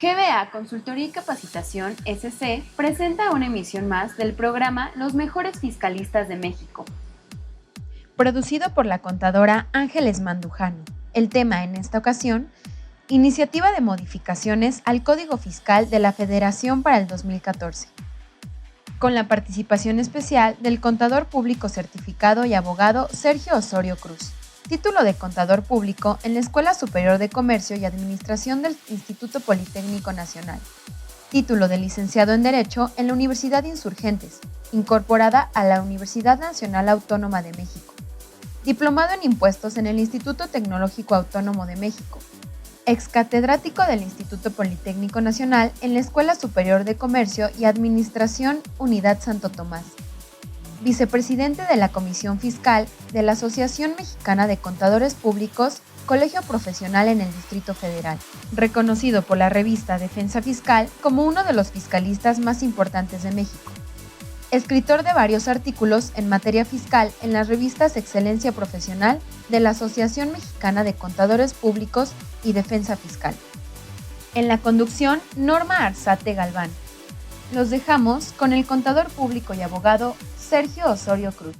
GBA Consultoría y Capacitación SC presenta una emisión más del programa Los Mejores Fiscalistas de México, producido por la contadora Ángeles Mandujano. El tema en esta ocasión, iniciativa de modificaciones al Código Fiscal de la Federación para el 2014, con la participación especial del contador público certificado y abogado Sergio Osorio Cruz. Título de Contador Público en la Escuela Superior de Comercio y Administración del Instituto Politécnico Nacional. Título de Licenciado en Derecho en la Universidad Insurgentes, incorporada a la Universidad Nacional Autónoma de México. Diplomado en Impuestos en el Instituto Tecnológico Autónomo de México. Excatedrático del Instituto Politécnico Nacional en la Escuela Superior de Comercio y Administración Unidad Santo Tomás. Vicepresidente de la Comisión Fiscal de la Asociación Mexicana de Contadores Públicos, Colegio Profesional en el Distrito Federal. Reconocido por la revista Defensa Fiscal como uno de los fiscalistas más importantes de México. Escritor de varios artículos en materia fiscal en las revistas Excelencia Profesional de la Asociación Mexicana de Contadores Públicos y Defensa Fiscal. En la conducción, Norma Arzate Galván. Los dejamos con el contador público y abogado Sergio Osorio Cruz.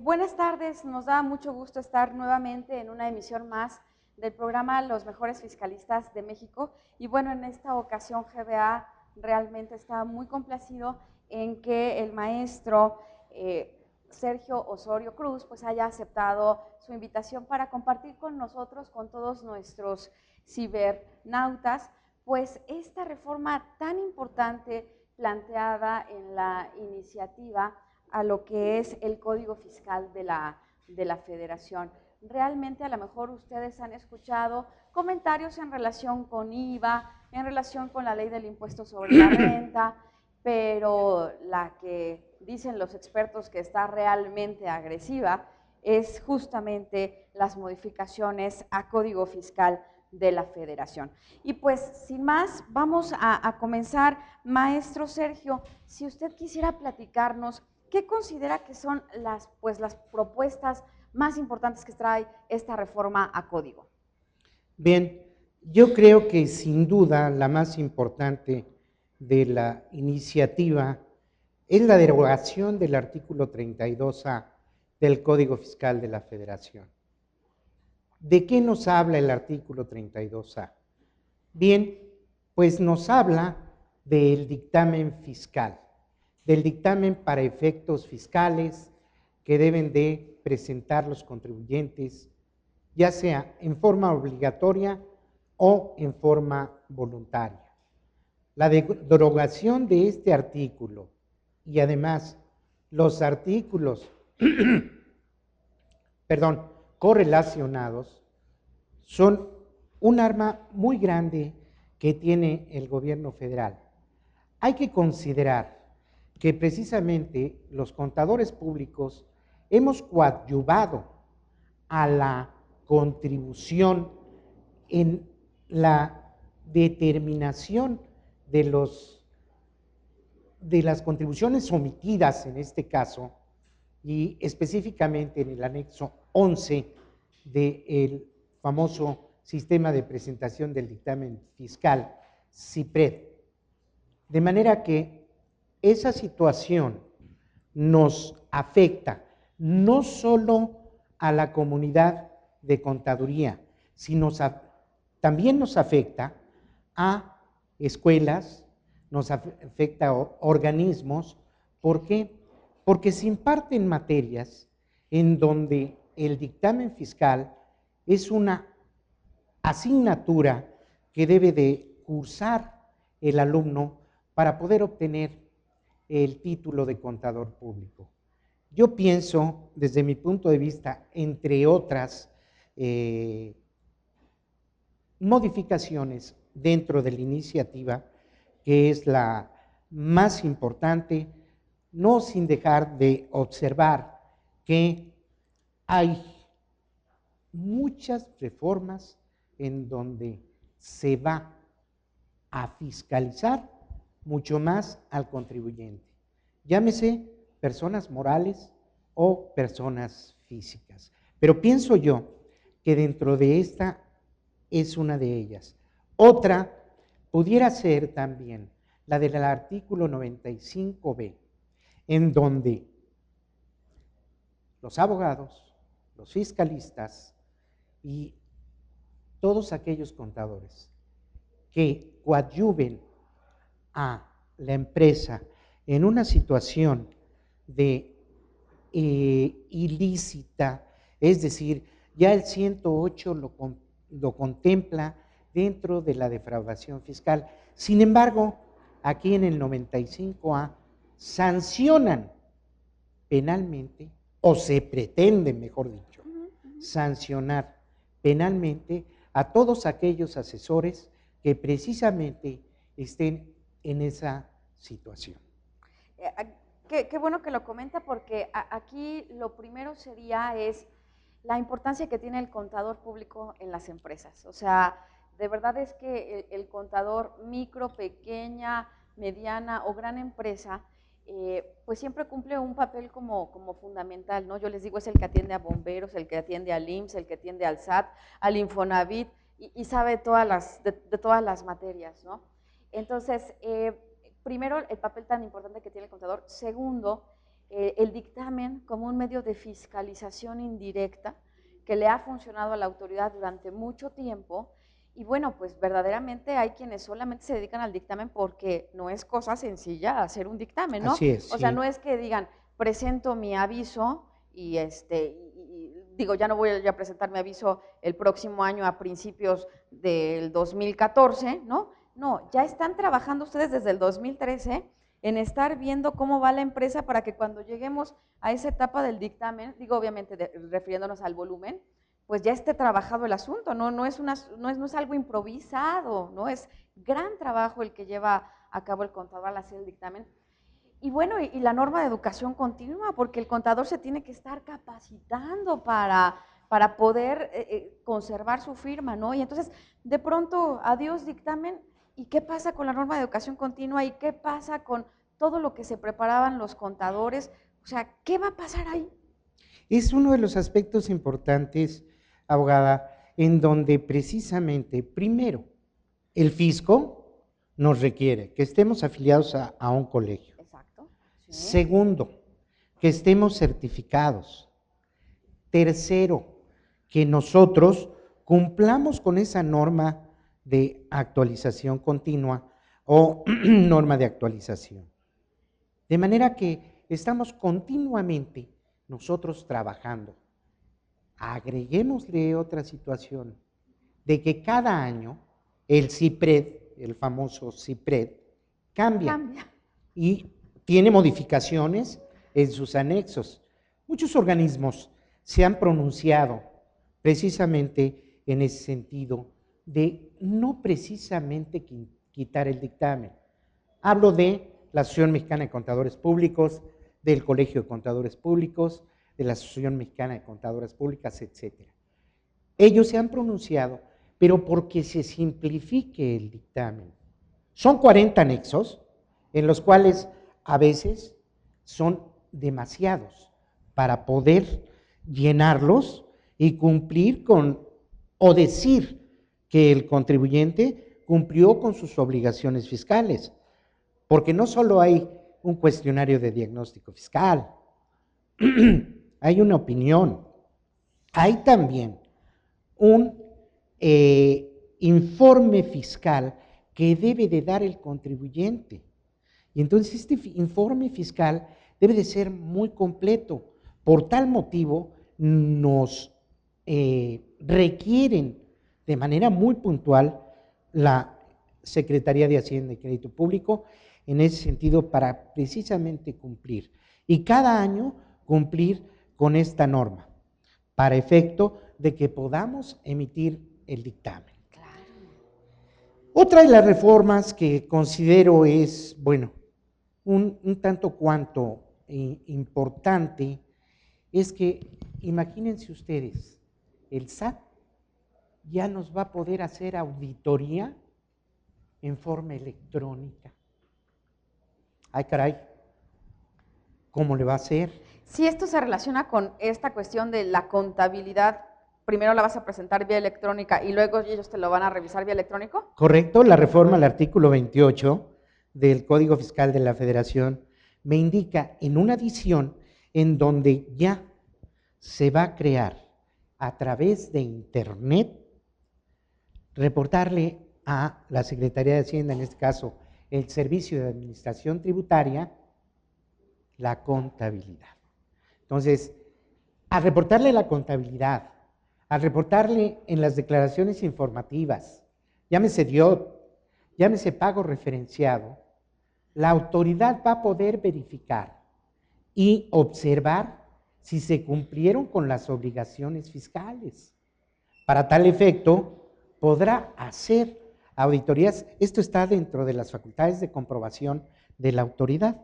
Buenas tardes, nos da mucho gusto estar nuevamente en una emisión más del programa Los Mejores Fiscalistas de México. Y bueno, en esta ocasión GBA realmente está muy complacido en que el maestro Sergio Osorio Cruz pues haya aceptado su invitación para compartir con nosotros, con todos nuestros cibernautas, pues esta reforma tan importante planteada en la iniciativa a lo que es el Código Fiscal de la Federación. Realmente a lo mejor ustedes han escuchado comentarios en relación con IVA, en relación con la ley del impuesto sobre la renta, pero la que dicen los expertos que está realmente agresiva es justamente las modificaciones a Código Fiscal de la Federación. Y pues sin más, vamos a comenzar. Maestro Sergio, si usted quisiera platicarnos, ¿qué considera que son las propuestas más importantes que trae esta reforma a código? Bien, yo creo que sin duda la más importante de la iniciativa es la derogación del artículo 32A del Código Fiscal de la Federación. ¿De qué nos habla el artículo 32A? Bien, pues nos habla del dictamen fiscal, del dictamen para efectos fiscales que deben de presentar los contribuyentes, ya sea en forma obligatoria o en forma voluntaria. La derogación de este artículo y además los artículos correlacionados son un arma muy grande que tiene el gobierno federal. Hay que considerar que precisamente los contadores públicos hemos coadyuvado a la contribución en la determinación de las contribuciones omitidas en este caso, y específicamente en el anexo 11 del famoso sistema de presentación del dictamen fiscal, CIPRED. De manera que esa situación nos afecta no solo a la comunidad de contaduría, sino también nos afecta a escuelas, nos afecta a organismos. ¿Por qué? Porque se imparten materias en donde el dictamen fiscal es una asignatura que debe de cursar el alumno para poder obtener el título de contador público. Yo pienso, desde mi punto de vista, entre otras modificaciones dentro de la iniciativa, que es la más importante, no sin dejar de observar que hay muchas reformas en donde se va a fiscalizar mucho más al contribuyente. Llámese personas morales o personas físicas. Pero pienso yo que dentro de esta es una de ellas. Otra, pudiera ser también la del artículo 95B, en donde los abogados, los fiscalistas y todos aquellos contadores que coadyuven a la empresa en una situación de ilícita, es decir, ya el 108 lo contempla dentro de la defraudación fiscal. Sin embargo, aquí en el 95A sancionan penalmente, o se pretende, mejor dicho, sancionar penalmente a todos aquellos asesores que precisamente estén en esa situación. Qué bueno que lo comenta, porque aquí lo primero sería la importancia que tiene el contador público en las empresas. O sea, de verdad es que el contador micro, pequeña, mediana o gran empresa, pues siempre cumple un papel como fundamental, ¿no? Yo les digo, es el que atiende a bomberos, el que atiende al IMSS, el que atiende al SAT, al Infonavit, y sabe de todas las materias, ¿no? Entonces, primero, el papel tan importante que tiene el contador. Segundo, el dictamen como un medio de fiscalización indirecta que le ha funcionado a la autoridad durante mucho tiempo. Y bueno, pues verdaderamente hay quienes solamente se dedican al dictamen, porque no es cosa sencilla hacer un dictamen, ¿no? Así es, o sea, no es que digan, presento mi aviso y digo, ya no voy a presentar mi aviso el próximo año a principios del 2014, ¿no? No, ya están trabajando ustedes desde el 2013 en estar viendo cómo va la empresa, para que cuando lleguemos a esa etapa del dictamen, digo obviamente refiriéndonos al volumen, pues ya esté trabajado el asunto, no es algo improvisado, ¿no? Es gran trabajo el que lleva a cabo el contador al hacer el dictamen. Y bueno, y la norma de educación continua, porque el contador se tiene que estar capacitando para poder conservar su firma, ¿no? Y entonces, de pronto, adiós dictamen. ¿Y qué pasa con la norma de educación continua? ¿Y qué pasa con todo lo que se preparaban los contadores? O sea, ¿qué va a pasar ahí? Es uno de los aspectos importantes, abogada, en donde precisamente, primero, el fisco nos requiere que estemos afiliados a un colegio. Exacto. Sí. Segundo, que estemos certificados. Tercero, que nosotros cumplamos con esa norma de actualización continua o norma de actualización. De manera que estamos continuamente nosotros trabajando. Agreguémosle otra situación, de que cada año el CIPRED, el famoso CIPRED, cambia y tiene modificaciones en sus anexos. Muchos organismos se han pronunciado precisamente en ese sentido de no precisamente quitar el dictamen. Hablo de la Asociación Mexicana de Contadores Públicos, del Colegio de Contadores Públicos, de la Asociación Mexicana de Contadoras Públicas, etc. Ellos se han pronunciado, pero porque se simplifique el dictamen. Son 40 anexos, en los cuales a veces son demasiados para poder llenarlos y cumplir con, o decir que el contribuyente cumplió con sus obligaciones fiscales, porque no solo hay un cuestionario de diagnóstico fiscal, hay una opinión, hay también un informe fiscal que debe de dar el contribuyente. Y entonces este informe fiscal debe de ser muy completo. Por tal motivo nos requieren de manera muy puntual la Secretaría de Hacienda y Crédito Público en ese sentido, para precisamente cumplir. Y cada año cumplir con esta norma, para efecto de que podamos emitir el dictamen. Claro. Otra de las reformas que considero es, bueno, un tanto cuanto importante, es que imagínense ustedes, el SAT ya nos va a poder hacer auditoría en forma electrónica. Ay, caray, ¿cómo le va a hacer? Sí, esto se relaciona con esta cuestión de la contabilidad primero la vas a presentar vía electrónica y luego ellos te lo van a revisar vía electrónico? Correcto, la reforma al artículo 28 del Código Fiscal de la Federación me indica en una adición en donde ya se va a crear a través de Internet, reportarle a la Secretaría de Hacienda, en este caso el Servicio de Administración Tributaria, la contabilidad. Entonces, al reportarle la contabilidad, al reportarle en las declaraciones informativas, llámese DIOT, llámese pago referenciado, la autoridad va a poder verificar y observar si se cumplieron con las obligaciones fiscales. Para tal efecto, podrá hacer auditorías. Esto está dentro de las facultades de comprobación de la autoridad.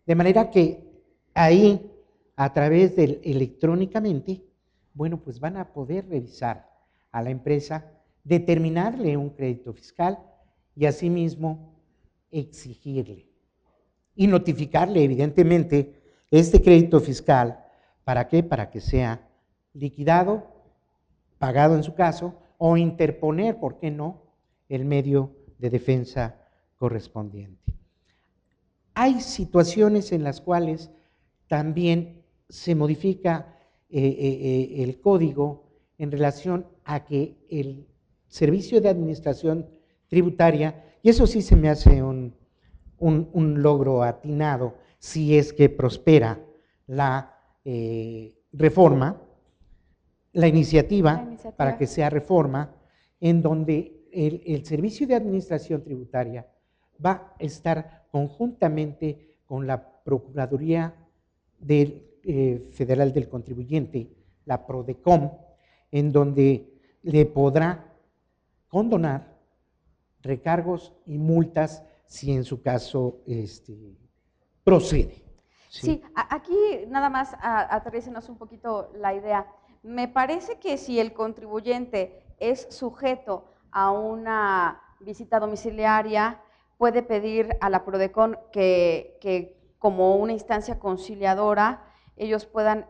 De manera que ahí, a través del electrónicamente, bueno, pues van a poder revisar a la empresa, determinarle un crédito fiscal y asimismo exigirle y notificarle evidentemente este crédito fiscal. ¿Para qué? Para que sea liquidado, pagado en su caso, o interponer, ¿por qué no?, el medio de defensa correspondiente. Hay situaciones en las cuales también se modifica el código en relación a que el Servicio de Administración Tributaria, y eso sí se me hace un logro atinado, si es que prospera la reforma, la iniciativa para que sea reforma, en donde el Servicio de Administración Tributaria va a estar conjuntamente con la Procuraduría Federal del Contribuyente, la PRODECON, en donde le podrá condonar recargos y multas si en su caso procede. Sí, aquí nada más aterrícenos un poquito la idea. Me parece que si el contribuyente es sujeto a una visita domiciliaria, puede pedir a la PRODECON que como una instancia conciliadora ellos puedan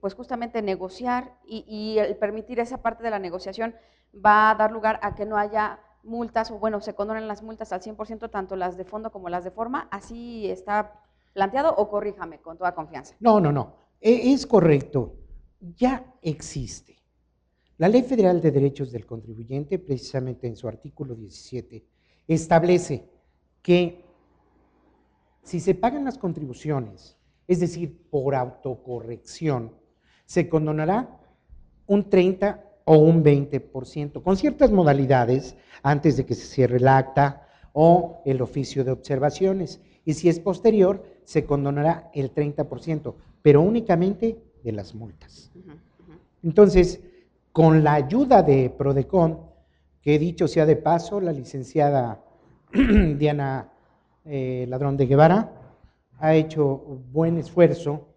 pues justamente negociar y el permitir esa parte de la negociación va a dar lugar a que no haya multas, o bueno, se condonen las multas al 100%, tanto las de fondo como las de forma. ¿Así está planteado o corríjame con toda confianza? No, es correcto, ya existe. La Ley Federal de Derechos del Contribuyente, precisamente en su artículo 17, establece que si se pagan las contribuciones, es decir, por autocorrección, se condonará un 30 o un 20%, con ciertas modalidades antes de que se cierre el acta o el oficio de observaciones. Y si es posterior, se condonará el 30%, pero únicamente de las multas. Entonces, con la ayuda de PRODECON, que dicho sea de paso, la licenciada Diana Ladrón de Guevara ha hecho buen esfuerzo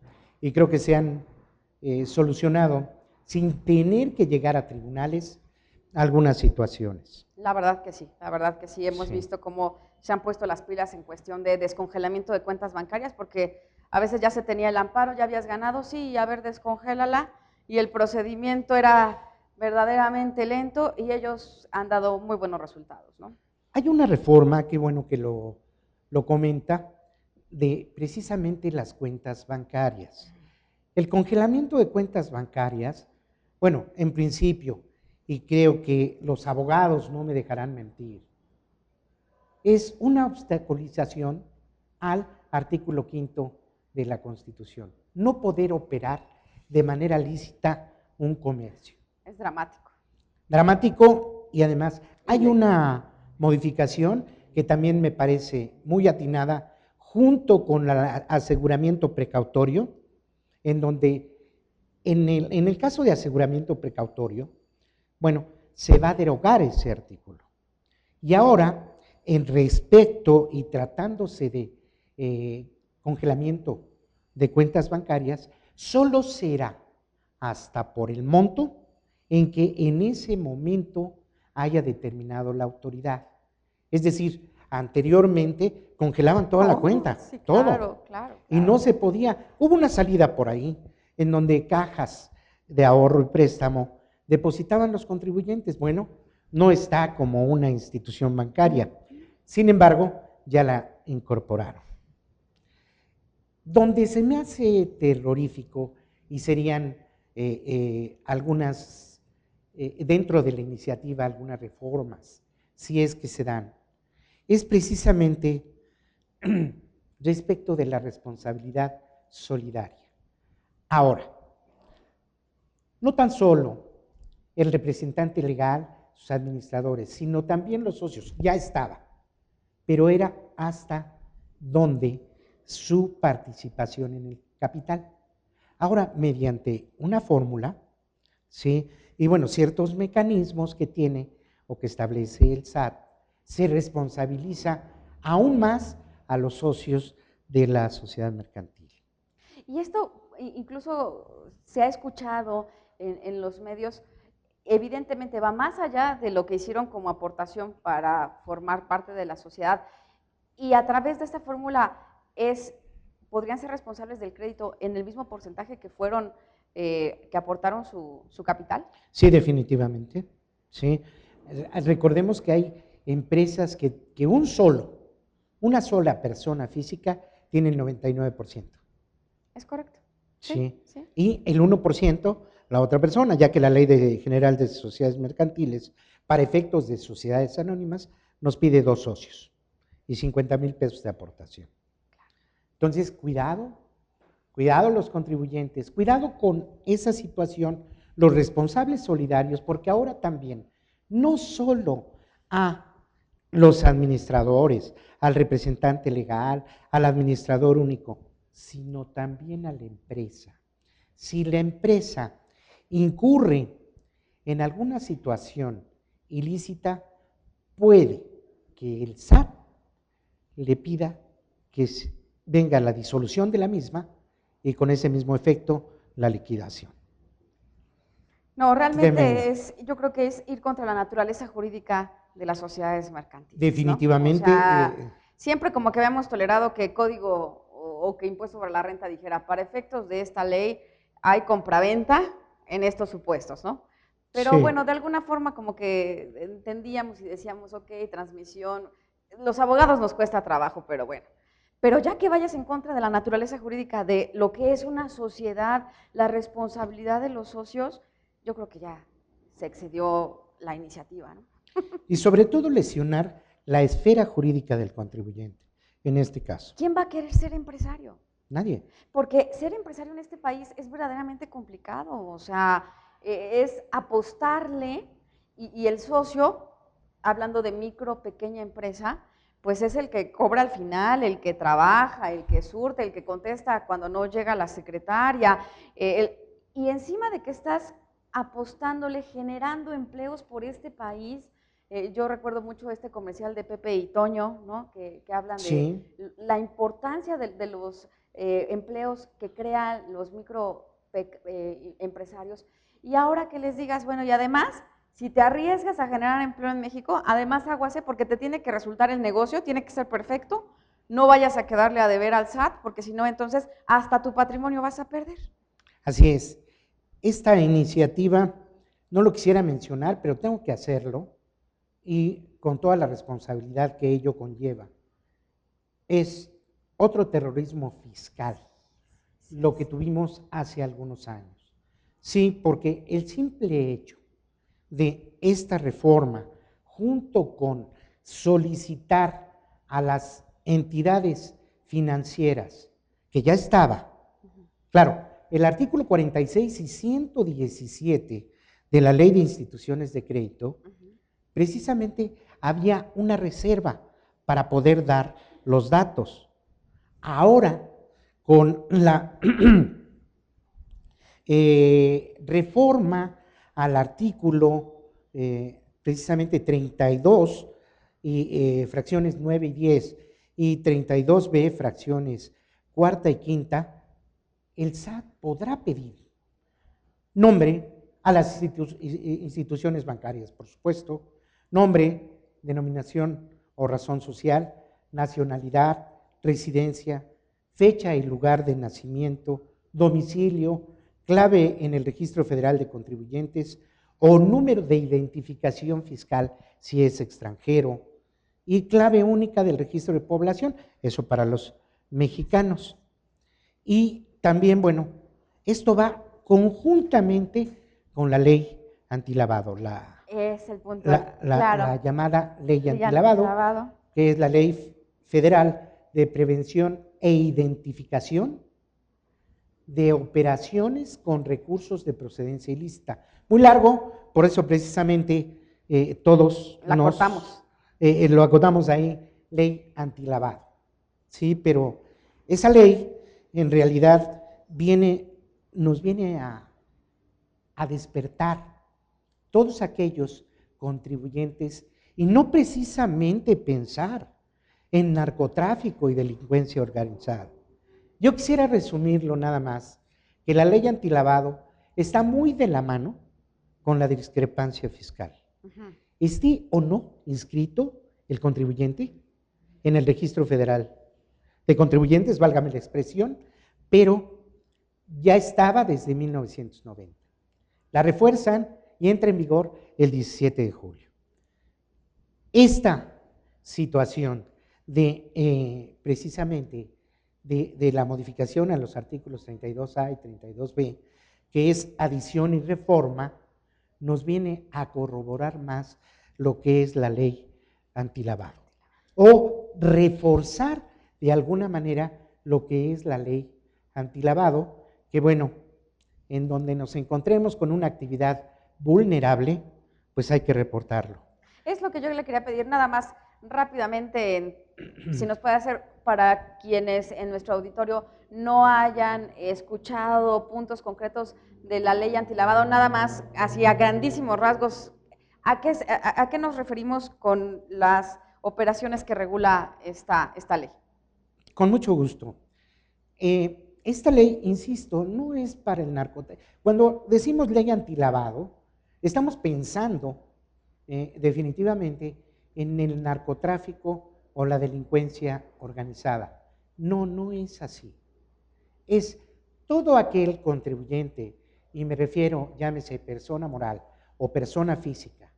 y creo que se han solucionado sin tener que llegar a tribunales algunas situaciones. La verdad que sí, hemos visto cómo se han puesto las pilas en cuestión de descongelamiento de cuentas bancarias, porque a veces ya se tenía el amparo, ya habías ganado, sí, a ver, descongélala, y el procedimiento era verdaderamente lento y ellos han dado muy buenos resultados, ¿no? Hay una reforma, qué bueno que lo comenta, de precisamente las cuentas bancarias. El congelamiento de cuentas bancarias, bueno, en principio, y creo que los abogados no me dejarán mentir, es una obstaculización al artículo 5 de la Constitución. No poder operar de manera lícita un comercio. Es dramático. Dramático, y además hay una modificación que también me parece muy atinada, junto con el aseguramiento precautorio, en donde en el caso de aseguramiento precautorio, bueno, se va a derogar ese artículo. Y ahora, en respecto y tratándose de congelamiento de cuentas bancarias, solo será hasta por el monto en que en ese momento haya determinado la autoridad. Es decir, anteriormente congelaban toda la cuenta, sí, todo. Claro. Y no se podía. Hubo una salida por ahí en donde cajas de ahorro y préstamo depositaban los contribuyentes. Bueno, no está como una institución bancaria, sin embargo, ya la incorporaron. Donde se me hace terrorífico y serían algunas, dentro de la iniciativa, algunas reformas, si es que se dan, es precisamente respecto de la responsabilidad solidaria. Ahora, no tan solo el representante legal, sus administradores, sino también los socios, ya estaba, pero era hasta donde su participación en el capital. Ahora, mediante una fórmula, ¿sí? Y bueno, ciertos mecanismos que tiene o que establece el SAT, se responsabiliza aún más a los socios de la sociedad mercantil. Y esto incluso se ha escuchado en los medios, evidentemente va más allá de lo que hicieron como aportación para formar parte de la sociedad, y a través de esta fórmula podrían ser responsables del crédito en el mismo porcentaje que fueron, que aportaron su capital. Sí, definitivamente. Sí. Recordemos que hay empresas que una sola persona física tiene el 99%. Es correcto. Sí. Sí. Y el 1% la otra persona, ya que la Ley General de Sociedades Mercantiles, para efectos de sociedades anónimas, nos pide 2 socios y 50,000 pesos de aportación. Entonces, cuidado los contribuyentes, cuidado con esa situación, los responsables solidarios, porque ahora también, no solo a los administradores, al representante legal, al administrador único, sino también a la empresa. Si la empresa incurre en alguna situación ilícita, puede que el SAT le pida que venga la disolución de la misma y con ese mismo efecto la liquidación. No, realmente yo creo que es ir contra la naturaleza jurídica de las sociedades mercantiles. Definitivamente. ¿No? O sea, siempre como que habíamos tolerado que código o que impuesto sobre la renta dijera, para efectos de esta ley hay compraventa en estos supuestos, ¿no? Pero sí, bueno, de alguna forma como que entendíamos y decíamos, ok, transmisión, los abogados nos cuesta trabajo, pero bueno. Pero ya que vayas en contra de la naturaleza jurídica de lo que es una sociedad, la responsabilidad de los socios, yo creo que ya se excedió la iniciativa, ¿no? Y sobre todo lesionar la esfera jurídica del contribuyente, en este caso. ¿Quién va a querer ser empresario? Nadie. Porque ser empresario en este país es verdaderamente complicado, o sea, es apostarle y el socio, hablando de micro, pequeña empresa, pues es el que cobra al final, el que trabaja, el que surte, el que contesta cuando no llega la secretaria, y encima de que estás apostándole, generando empleos por este país. Yo recuerdo mucho este comercial de Pepe y Toño, ¿no? que hablan sí, de la importancia de los empleos que crean los micro empresarios. Y ahora que les digas, bueno, y además, si te arriesgas a generar empleo en México, además aguase porque te tiene que resultar el negocio, tiene que ser perfecto, no vayas a quedarle a deber al SAT, porque si no, entonces hasta tu patrimonio vas a perder. Así es. Esta iniciativa, no lo quisiera mencionar, pero tengo que hacerlo, y con toda la responsabilidad que ello conlleva, es otro terrorismo fiscal, lo que tuvimos hace algunos años. Sí, porque el simple hecho de esta reforma, junto con solicitar a las entidades financieras, que ya estaba, claro, el artículo 46 y 117 de la Ley de Instituciones de Crédito, precisamente había una reserva para poder dar los datos. Ahora, con la reforma al artículo precisamente 32 y fracciones 9 y 10 y 32B fracciones cuarta y quinta, el SAT podrá pedir nombre a las instituciones bancarias, por supuesto, nombre, denominación o razón social, nacionalidad, residencia, fecha y lugar de nacimiento, domicilio, clave en el Registro Federal de Contribuyentes o número de identificación fiscal si es extranjero, y clave única del registro de población, eso para los mexicanos. Y también, bueno, esto va conjuntamente con la ley antilavado, Es el punto, la claro. llamada ley Ley antilavado, que es la ley federal de prevención e identificación de operaciones con recursos de procedencia ilícita. Muy largo, por eso precisamente todos lo acotamos ahí, ley antilavado. Sí, pero esa ley en realidad nos viene a despertar todos aquellos contribuyentes y no precisamente pensar en narcotráfico y delincuencia organizada. Yo quisiera resumirlo nada más, que la ley antilavado está muy de la mano con la discrepancia fiscal. ¿Esté o no inscrito el contribuyente en el Registro Federal de Contribuyentes, válgame la expresión, pero ya estaba desde 1990. La refuerzan y entra en vigor el 17 de julio. Esta situación de precisamente de la modificación a los artículos 32A y 32B, que es adición y reforma, nos viene a corroborar más lo que es la ley antilavado, o reforzar de alguna manera lo que es la ley antilavado, que bueno, en donde nos encontremos con una actividad vulnerable, pues hay que reportarlo. Es lo que yo le quería pedir nada más rápidamente, si nos puede hacer para quienes en nuestro auditorio no hayan escuchado puntos concretos de la ley antilavado, nada más así a grandísimos rasgos, ¿a qué nos referimos con las operaciones que regula esta ley? Con mucho gusto. Esta ley, insisto, no es para el narcotráfico. Cuando decimos ley antilavado, estamos pensando definitivamente en el narcotráfico o la delincuencia organizada. No, no es así. Es todo aquel contribuyente, y me refiero, llámese persona moral o persona física,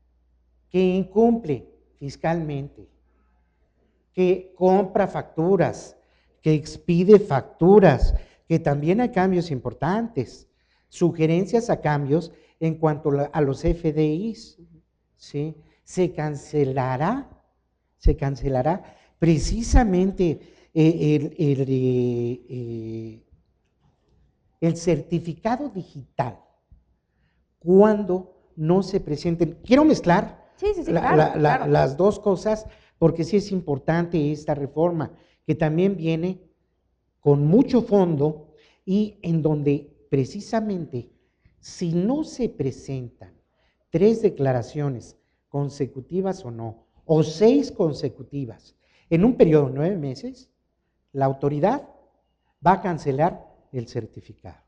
que incumple fiscalmente, que compra facturas, que expide facturas, que también hay cambios importantes, sugerencias a cambios en cuanto a los FDIs, ¿sí? Se cancelará precisamente el certificado digital cuando no se presenten. Quiero mezclar claro. las dos cosas porque sí es importante esta reforma, que también viene con mucho fondo y en donde precisamente si no se presentan 3 declaraciones consecutivas o no, o 6 consecutivas en un periodo de 9 meses, la autoridad va a cancelar el certificado.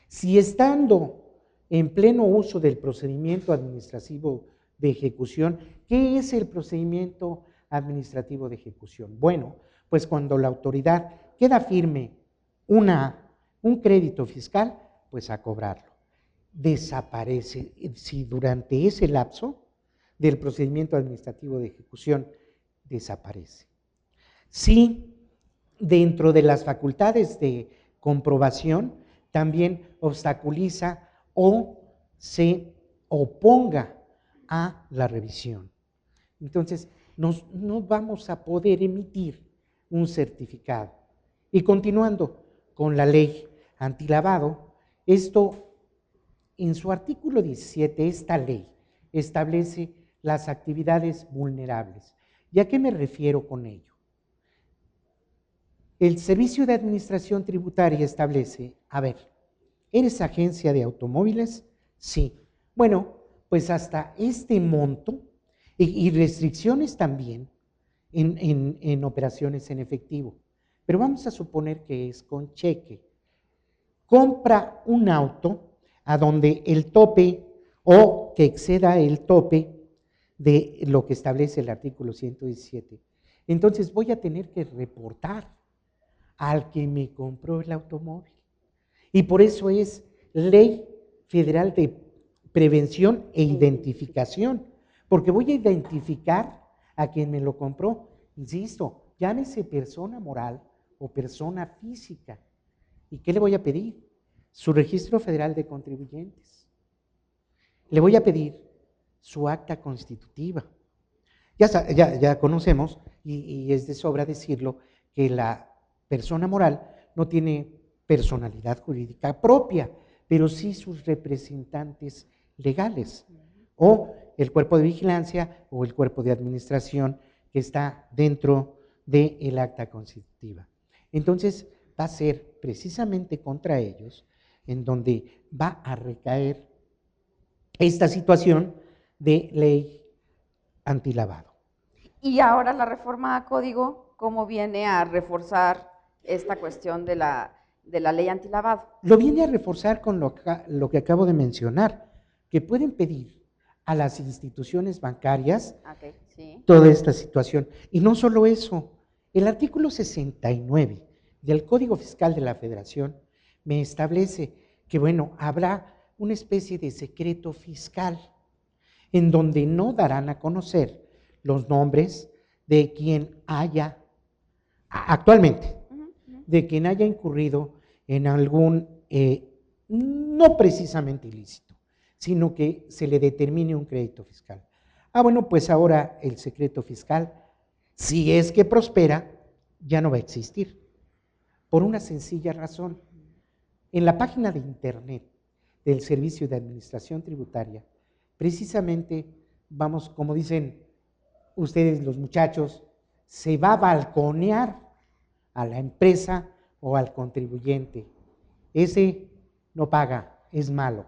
Si estando en pleno uso del procedimiento administrativo de ejecución, ¿qué es el procedimiento administrativo de ejecución? Bueno, pues cuando la autoridad queda firme un crédito fiscal, pues a cobrarlo. Desaparece, si durante ese lapso del procedimiento administrativo de ejecución desaparece. Si dentro de las facultades de comprobación también obstaculiza o se oponga a la revisión. Entonces, no vamos a poder emitir un certificado. Y continuando con la ley antilavado, esto en su artículo 17, esta ley establece las actividades vulnerables. ¿Y a qué me refiero con ello? El Servicio de Administración Tributaria establece, a ver, ¿eres agencia de automóviles? Sí. Bueno, pues hasta este monto y restricciones también en operaciones en efectivo. Pero vamos a suponer que es con cheque. Compra un auto a donde el tope o que exceda el tope de lo que establece el artículo 117. Entonces voy a tener que reportar al que me compró el automóvil. Y por eso es Ley Federal de Prevención e Identificación, porque voy a identificar a quien me lo compró, insisto, llámese persona moral o persona física. ¿Y qué le voy a pedir? Su registro federal de contribuyentes. Le voy a pedir su acta constitutiva. Ya conocemos, y es de sobra decirlo, que la persona moral no tiene personalidad jurídica propia, pero sí sus representantes legales, o el cuerpo de vigilancia o el cuerpo de administración que está dentro del acta constitutiva. Entonces, va a ser precisamente contra ellos en donde va a recaer esta situación de ley antilavado. Y ahora la reforma a código, ¿cómo viene a reforzar esta cuestión de la ley antilavado? Lo viene a reforzar con lo que acabo de mencionar, que pueden pedir a las instituciones bancarias toda esta situación. Y no solo eso, el artículo 69 del Código Fiscal de la Federación me establece que, bueno, habrá una especie de secreto fiscal en donde no darán a conocer los nombres de quien haya, actualmente, de quien haya incurrido en algún, no precisamente ilícito, sino que se le determine un crédito fiscal. Bueno, pues ahora el secreto fiscal, si es que prospera, ya no va a existir, por una sencilla razón. En la página de internet del Servicio de Administración Tributaria, precisamente vamos, como dicen ustedes los muchachos, se va a balconear a la empresa o al contribuyente. Ese no paga, es malo.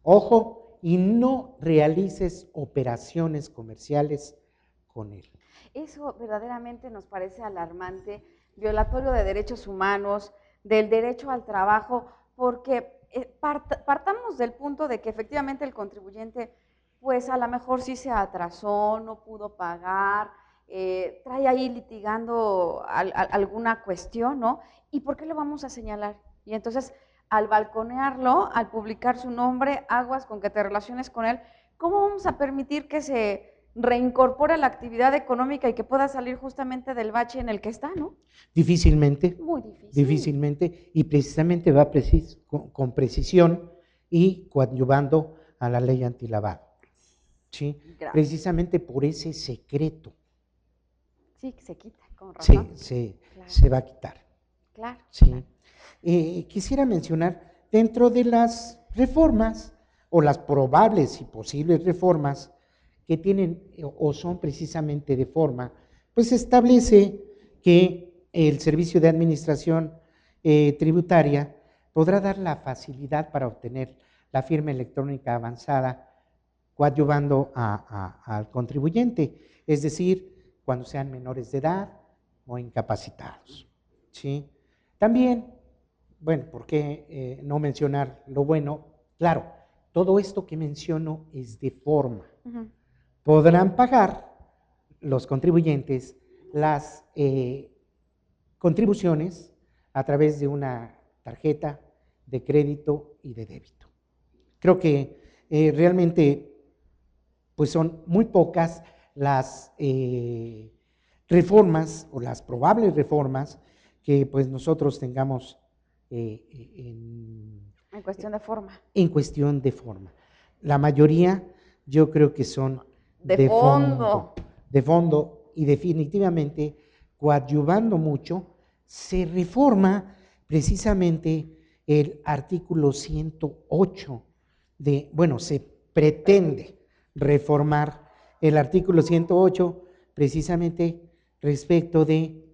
Ojo, y no realices operaciones comerciales con él. Eso verdaderamente nos parece alarmante, violatorio de derechos humanos, del derecho al trabajo, porque partamos del punto de que efectivamente el contribuyente, pues a lo mejor sí se atrasó, no pudo pagar, trae ahí litigando alguna cuestión, ¿no? ¿Y por qué lo vamos a señalar? Y entonces, al balconearlo, al publicar su nombre, aguas con que te relaciones con él, ¿cómo vamos a permitir que se reincorpore a la actividad económica y que pueda salir justamente del bache en el que está, ¿no? Difícilmente. Muy difícil. Difícilmente, y precisamente va con precisión y coadyuvando a la ley antilavado. ¿Sí? Precisamente por ese secreto. Sí, se quita, con razón. Sí, claro. Se va a quitar. Claro. Sí. Claro. Quisiera mencionar, dentro de las reformas, o las probables y posibles reformas que tienen o son precisamente de forma, pues establece que el Servicio de Administración Tributaria podrá dar la facilidad para obtener la firma electrónica avanzada coadyuvando al contribuyente, es decir, cuando sean menores de edad o incapacitados. ¿Sí? También, bueno, ¿por qué no mencionar lo bueno? Claro, todo esto que menciono es de forma. Podrán pagar los contribuyentes las contribuciones a través de una tarjeta de crédito y de débito. Creo que realmente pues son muy pocas las reformas o las probables reformas que pues nosotros tengamos en cuestión de forma. En cuestión de forma. La mayoría yo creo que son de fondo y definitivamente coadyuvando mucho, se reforma precisamente el artículo 108 se pretende reformar el artículo 108 precisamente respecto de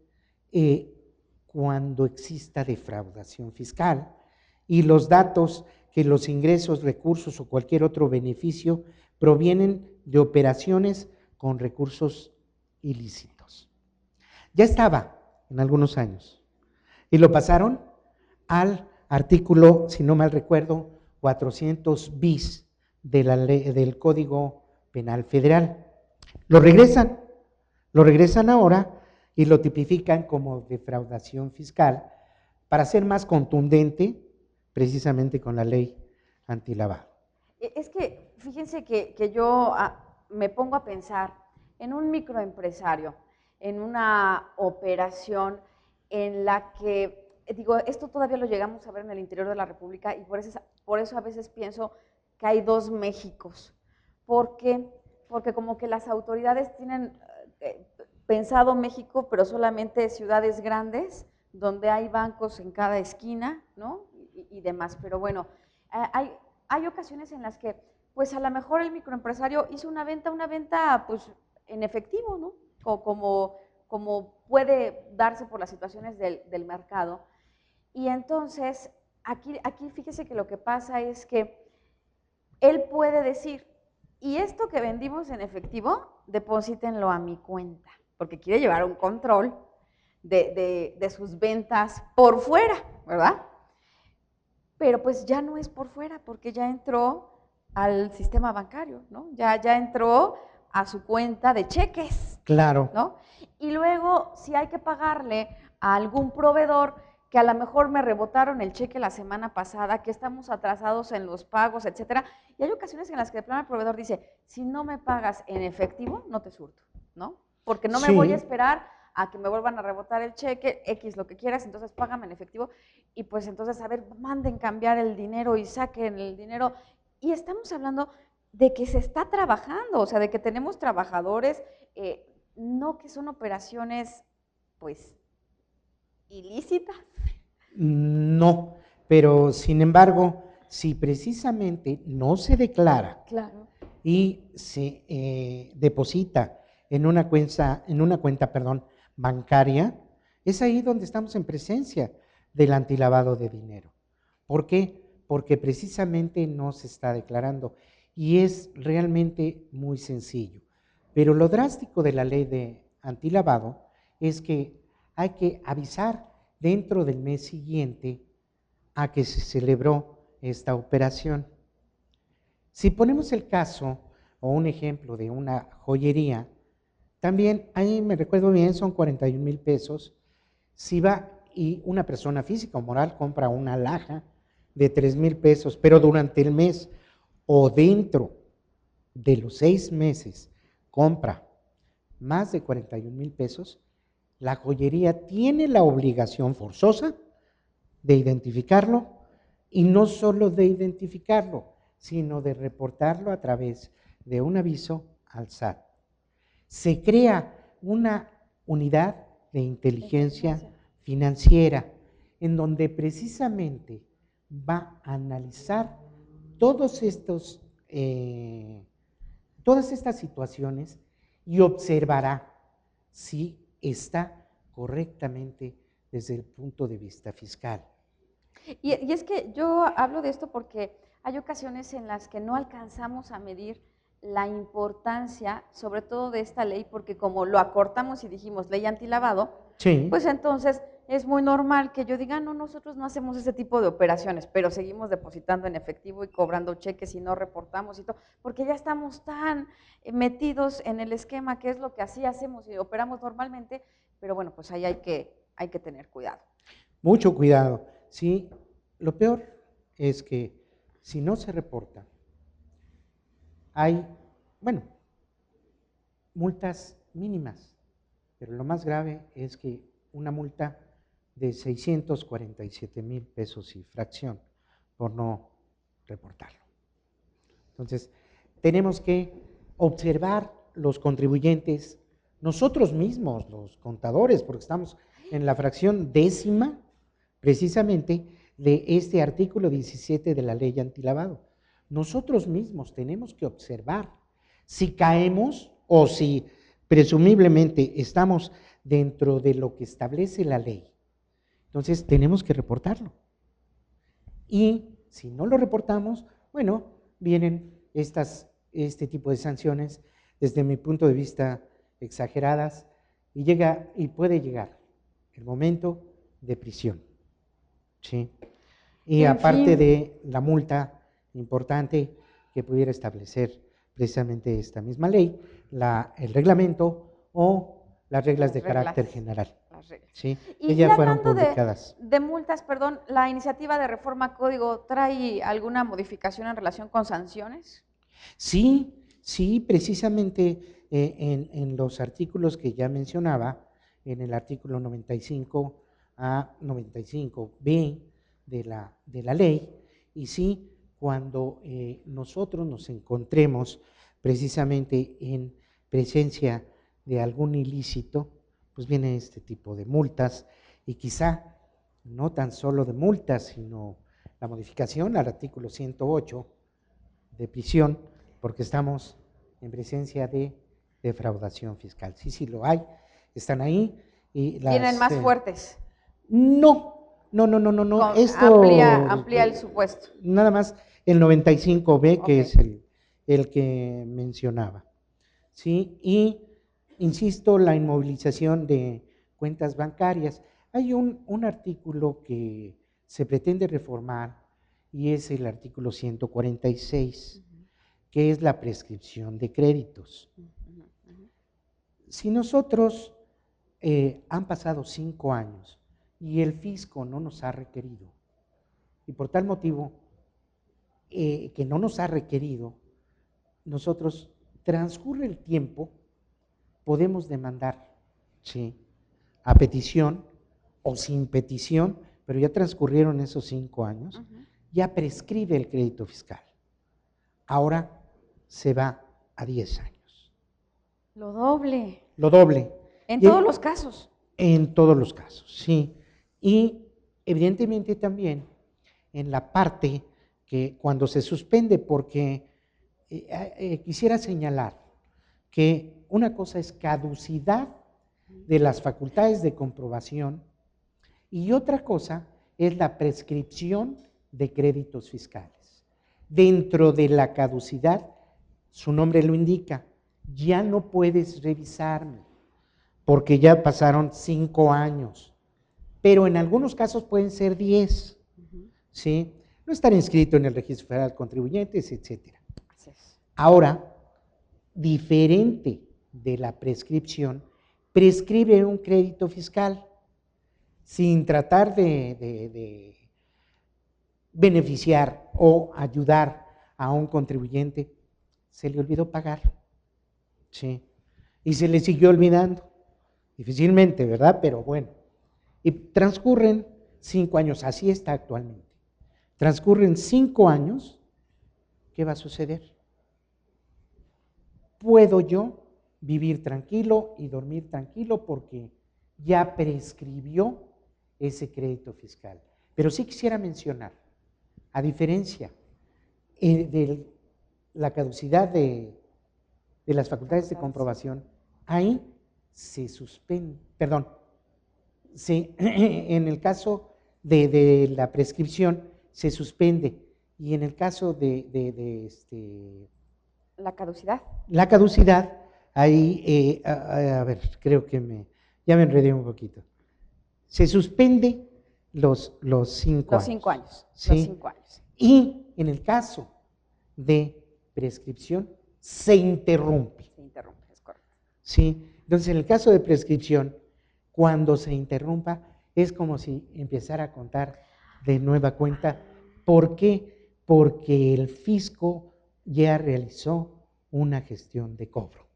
cuando exista defraudación fiscal y los datos que los ingresos, recursos o cualquier otro beneficio provienen de operaciones con recursos ilícitos. Ya estaba en algunos años y lo pasaron al artículo, si no mal recuerdo, 400 bis de la ley, del Código Penal Federal. Lo regresan ahora y lo tipifican como defraudación fiscal para ser más contundente, precisamente con la ley antilavado. Es que fíjense que yo me pongo a pensar en un microempresario, en una operación en la que, digo, esto todavía lo llegamos a ver en el interior de la República y por eso a veces pienso que hay dos Méxicos. ¿Por qué? Porque como que las autoridades tienen pensado México, pero solamente ciudades grandes, donde hay bancos en cada esquina, ¿no? Y demás. Pero bueno, hay ocasiones en las que, pues a lo mejor el microempresario hizo una venta pues en efectivo, ¿no? Como puede darse por las situaciones del mercado. Y entonces, aquí fíjese que lo que pasa es que él puede decir, y esto que vendimos en efectivo, deposítenlo a mi cuenta, porque quiere llevar un control de sus ventas por fuera, ¿verdad? Pero pues ya no es por fuera, porque ya entró al sistema bancario, ¿no? Ya entró a su cuenta de cheques. Claro. ¿No? Y luego, si hay que pagarle a algún proveedor que a lo mejor me rebotaron el cheque la semana pasada, que estamos atrasados en los pagos, etcétera, y hay ocasiones en las que de plano el proveedor dice, si no me pagas en efectivo, no te surto, ¿no? Porque no me voy a esperar a que me vuelvan a rebotar el cheque, X, lo que quieras, entonces págame en efectivo, y pues entonces, a ver, manden cambiar el dinero y saquen el dinero, y estamos hablando de que se está trabajando, o sea, de que tenemos trabajadores, no que son operaciones, pues, ilícitas. No, pero sin embargo, si precisamente no se declara Claro. y se deposita en una cuenta, bancaria, es ahí donde estamos en presencia del antilavado de dinero. ¿Por qué? Porque precisamente no se está declarando y es realmente muy sencillo. Pero lo drástico de la ley de antilavado es que hay que avisar dentro del mes siguiente a que se celebró esta operación. Si ponemos el caso o un ejemplo de una joyería, también ahí me recuerdo bien, son 41,000 pesos. Si va y una persona física o moral compra una alhaja de 3,000 pesos, pero durante el mes o dentro de los 6 meses compra más de 41,000 pesos, la joyería tiene la obligación forzosa de identificarlo y no solo de identificarlo, sino de reportarlo a través de un aviso al SAT. Se crea una unidad de inteligencia financiera en donde precisamente va a analizar todas estas situaciones y observará si está correctamente desde el punto de vista fiscal. Y es que yo hablo de esto porque hay ocasiones en las que no alcanzamos a medir la importancia, sobre todo de esta ley, porque como lo acortamos y dijimos ley antilavado, Sí. pues entonces es muy normal que yo diga, no, nosotros no hacemos ese tipo de operaciones, pero seguimos depositando en efectivo y cobrando cheques y no reportamos y todo, porque ya estamos tan metidos en el esquema que es lo que así hacemos y operamos normalmente, pero bueno, pues ahí hay que tener cuidado. Mucho cuidado. Sí, lo peor es que si no se reporta, hay, multas mínimas, pero lo más grave es que una multa de 647,000 pesos y fracción por no reportarlo. Entonces, tenemos que observar los contribuyentes, nosotros mismos, los contadores, porque estamos en la fracción 10ª, precisamente, de este artículo 17 de la ley antilavado. Nosotros mismos tenemos que observar si caemos o si presumiblemente estamos dentro de lo que establece la ley. Entonces, tenemos que reportarlo. Y si no lo reportamos, vienen este tipo de sanciones, desde mi punto de vista, exageradas, y puede llegar el momento de prisión. ¿Sí? Y aparte de la multa importante que pudiera establecer precisamente esta misma ley, el reglamento o las reglas de Las reglas. carácter general. Las reglas. ¿Sí? Y Ellas fueron hablando publicadas. de multas, perdón, ¿la iniciativa de reforma código trae alguna modificación en relación con sanciones? Sí, sí, precisamente en los artículos que ya mencionaba, en el artículo 95 a 95b de la ley, y sí, cuando nosotros nos encontremos precisamente en presencia de algún ilícito, pues viene este tipo de multas, y quizá no tan solo de multas, sino la modificación al artículo 108 de prisión, porque estamos en presencia de defraudación fiscal. Sí, sí lo hay, están ahí. Y ¿Vienen más fuertes? No. Esto Amplía el supuesto. nada más el 95b, que es el que mencionaba. ¿Sí? Y, insisto, la inmovilización de cuentas bancarias. Hay un artículo que se pretende reformar y es el artículo 146, que es la prescripción de créditos. Si nosotros han pasado 5 años y el fisco no nos ha requerido, y por tal motivo que no nos ha requerido, nosotros, transcurre el tiempo, podemos demandar, ¿sí?, a petición o sin petición, pero ya transcurrieron esos 5 años, ya prescribe el crédito fiscal. Ahora se va a 10 años. Lo doble. Lo doble. ¿En todos los casos? En todos los casos, sí. Y evidentemente también en la parte que cuando se suspende, porque quisiera señalar que una cosa es caducidad de las facultades de comprobación y otra cosa es la prescripción de créditos fiscales. Dentro de la caducidad, su nombre lo indica, ya no puedes revisarme porque ya pasaron 5 años, pero en algunos casos pueden ser 10, ¿sí? No estar inscrito en el Registro Federal de Contribuyentes, etc. Ahora, diferente de la prescripción, prescribe un crédito fiscal sin tratar de beneficiar o ayudar a un contribuyente, se le olvidó pagar, ¿sí? Y se le siguió olvidando, difícilmente, ¿verdad? Pero bueno, y transcurren 5 años, así está actualmente. Transcurren 5 años, ¿qué va a suceder? ¿Puedo yo vivir tranquilo y dormir tranquilo porque ya prescribió ese crédito fiscal? Pero sí quisiera mencionar, a diferencia de la caducidad de las facultades de comprobación, ahí se suspende, perdón, en el caso de la prescripción se suspende y en el caso de ¿La caducidad? La caducidad, ahí, a ver, creo que ya me enredé un poquito. Se suspende los 5 años. Los 5 años. ¿Sí? Los 5 años. Y en el caso de prescripción, se interrumpe. Se interrumpe, es correcto. ¿Sí? Entonces, en el caso de prescripción, cuando se interrumpa, es como si empezara a contar de nueva cuenta. ¿Por qué? Porque el fisco ya realizó una gestión de cobro.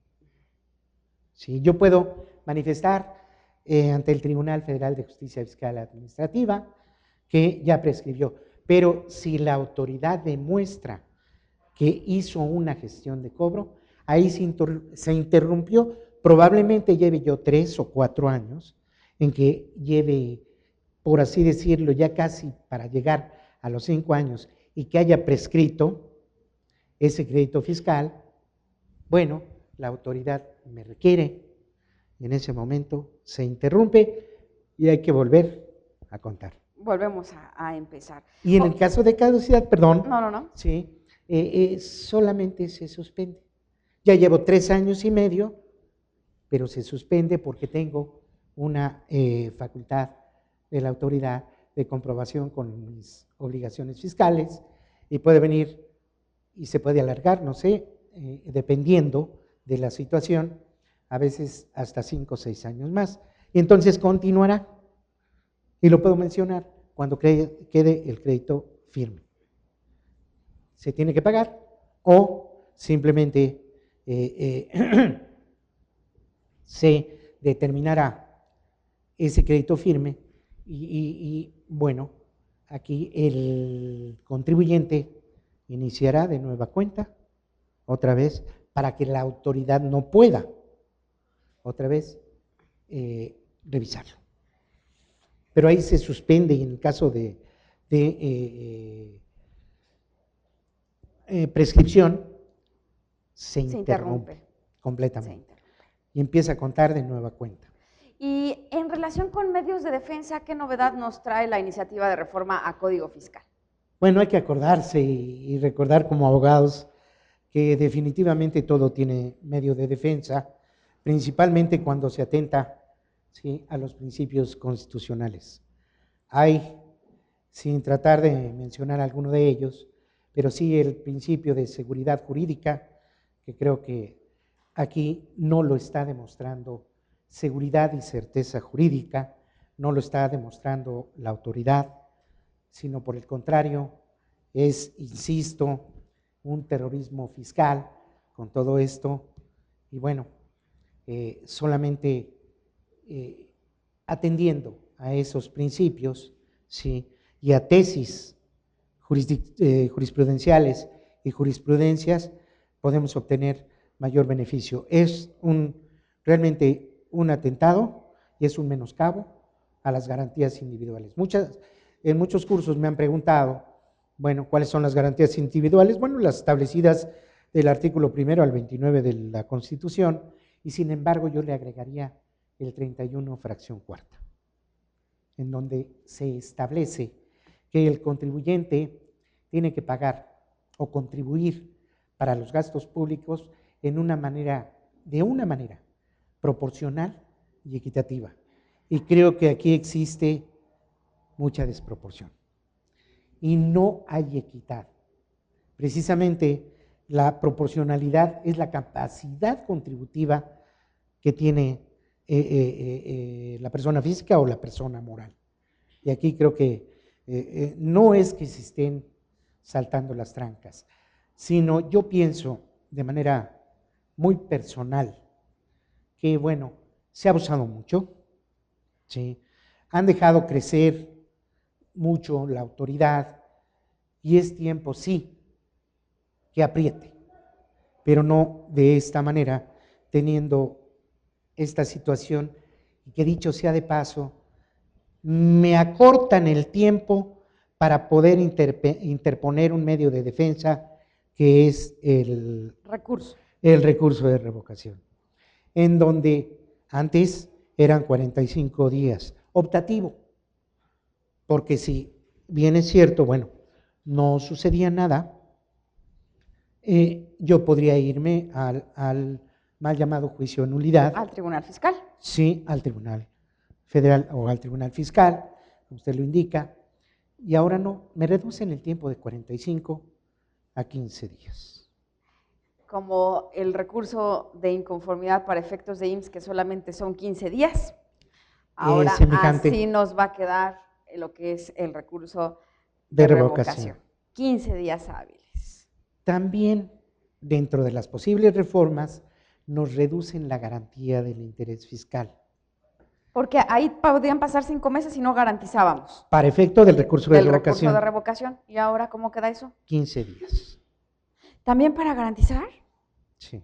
¿Sí? Yo puedo manifestar ante el Tribunal Federal de Justicia Fiscal Administrativa que ya prescribió, pero si la autoridad demuestra que hizo una gestión de cobro, ahí se interrumpió, probablemente lleve yo 3 o 4 años en que lleve, por así decirlo, ya casi para llegar a los 5 años y que haya prescrito ese crédito fiscal. Bueno, la autoridad me requiere y en ese momento se interrumpe y hay que volver a contar. Volvemos a empezar. Y en el caso de caducidad, perdón, No. Sí, solamente se suspende. Ya llevo 3 años y medio, pero se suspende porque tengo una facultad de la autoridad de comprobación con mis obligaciones fiscales y puede venir y se puede alargar, no sé, dependiendo de la situación, a veces hasta 5 o 6 años más. Y entonces continuará. Y lo puedo mencionar cuando quede el crédito firme. Se tiene que pagar o simplemente se determinará ese crédito firme y bueno, aquí el contribuyente iniciará de nueva cuenta, otra vez, para que la autoridad no pueda, otra vez, revisarlo. Pero ahí se suspende y en el caso de prescripción se interrumpe completamente y empieza a contar de nueva cuenta. Y en relación con medios de defensa, ¿qué novedad nos trae la iniciativa de reforma a Código Fiscal? Bueno, hay que acordarse y recordar como abogados que definitivamente todo tiene medio de defensa, principalmente cuando se atenta, ¿sí?, a los principios constitucionales. Hay, sin tratar de mencionar alguno de ellos, pero sí el principio de seguridad jurídica, que creo que aquí no lo está demostrando seguridad y certeza jurídica, no lo está demostrando la autoridad, sino por el contrario, es, insisto, un terrorismo fiscal con todo esto, y bueno, solamente atendiendo a esos principios, ¿sí?, y a tesis jurisprudenciales y jurisprudencias, podemos obtener mayor beneficio. Es realmente un atentado y es un menoscabo a las garantías individuales. En muchos cursos me han preguntado, bueno, ¿cuáles son las garantías individuales? Bueno, las establecidas del artículo 1 al 29 de la Constitución, y sin embargo yo le agregaría el 31 fracción cuarta, en donde se establece que el contribuyente tiene que pagar o contribuir para los gastos públicos de una manera proporcional y equitativa. Y creo que aquí existe mucha desproporción. Y no hay equidad. Precisamente la proporcionalidad es la capacidad contributiva que tiene la persona física o la persona moral. Y aquí creo que no es que se estén saltando las trancas, sino yo pienso de manera muy personal que, bueno, se ha abusado mucho, ¿sí? Han dejado crecer mucho la autoridad y es tiempo, sí, que apriete, pero no de esta manera, teniendo esta situación, y que dicho sea de paso, me acortan el tiempo para poder interponer un medio de defensa que es el recurso de revocación, en donde antes eran 45 días, optativo, porque si bien es cierto, bueno, no sucedía nada, yo podría irme al mal llamado juicio de nulidad. ¿Al Tribunal Fiscal? Sí, al Tribunal Federal o al Tribunal Fiscal, como usted lo indica, y ahora no, me reducen el tiempo de 45 a 15 días. Como el recurso de inconformidad para efectos de IMSS, que solamente son 15 días, ahora así nos va a quedar lo que es el recurso de revocación. 15 días hábiles. También, dentro de las posibles reformas, nos reducen la garantía del interés fiscal. Porque ahí podían pasar 5 meses y no garantizábamos. Para efecto del recurso de revocación. Recurso de revocación. ¿Y ahora cómo queda eso? 15 días. ¿También para garantizar? Sí.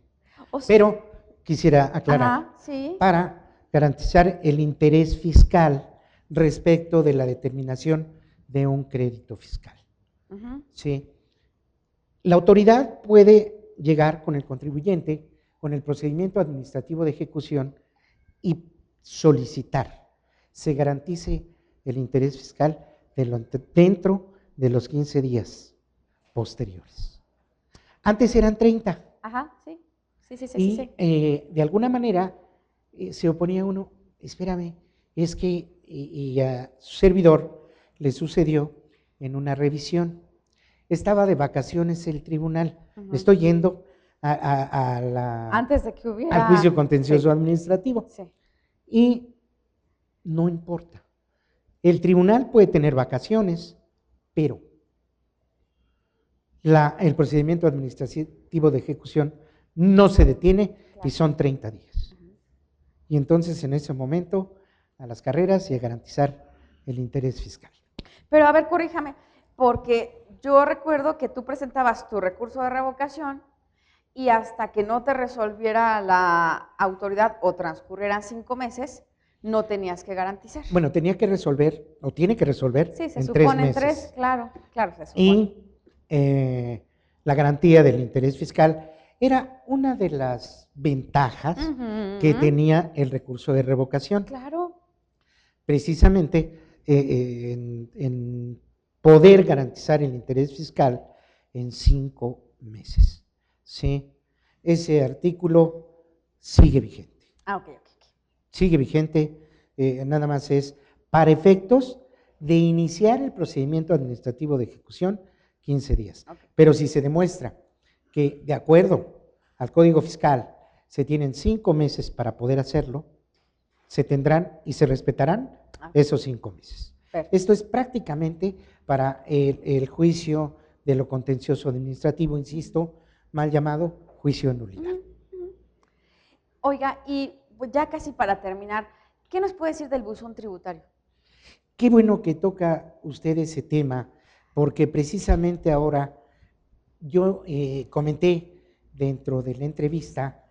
Pero quisiera aclarar, ajá, sí, para garantizar el interés fiscal respecto de la determinación de un crédito fiscal. ¿Sí? La autoridad puede llegar con el contribuyente, con el procedimiento administrativo de ejecución y solicitar, se garantice el interés fiscal dentro de los 15 días posteriores. Antes eran 30. Ajá, sí. Y de alguna manera se oponía uno, espérame, es que y a su servidor le sucedió en una revisión. Estaba de vacaciones el tribunal, me estoy yendo Antes de que hubiera... al juicio contencioso Sí. administrativo. Sí. Y no importa. El tribunal puede tener vacaciones, pero el procedimiento administrativo de ejecución no se detiene y son 30 días. Y entonces en ese momento a las carreras y a garantizar el interés fiscal. Pero a ver, corríjame, porque yo recuerdo que tú presentabas tu recurso de revocación y hasta que no te resolviera la autoridad o transcurrieran 5 meses, no tenías que garantizar. Bueno, tenía que resolver, o tiene que resolver Sí, se en supone 3 meses. 3, claro, se supone. Y la garantía del interés fiscal era una de las ventajas que tenía el recurso de revocación. Claro. Precisamente en poder garantizar el interés fiscal en 5 meses. ¿Sí? Ese artículo sigue vigente. Ok. Sigue vigente, nada más es para efectos de iniciar el procedimiento administrativo de ejecución 15 días. Okay. Pero si se demuestra que de acuerdo al Código Fiscal se tienen 5 meses para poder hacerlo, se tendrán y se respetarán esos 5 meses. Perfecto. Esto es prácticamente para el juicio de lo contencioso administrativo, insisto, mal llamado juicio de nulidad. Oiga, y ya casi para terminar, ¿qué nos puede decir del buzón tributario? Qué bueno que toca usted ese tema, porque precisamente ahora yo comenté dentro de la entrevista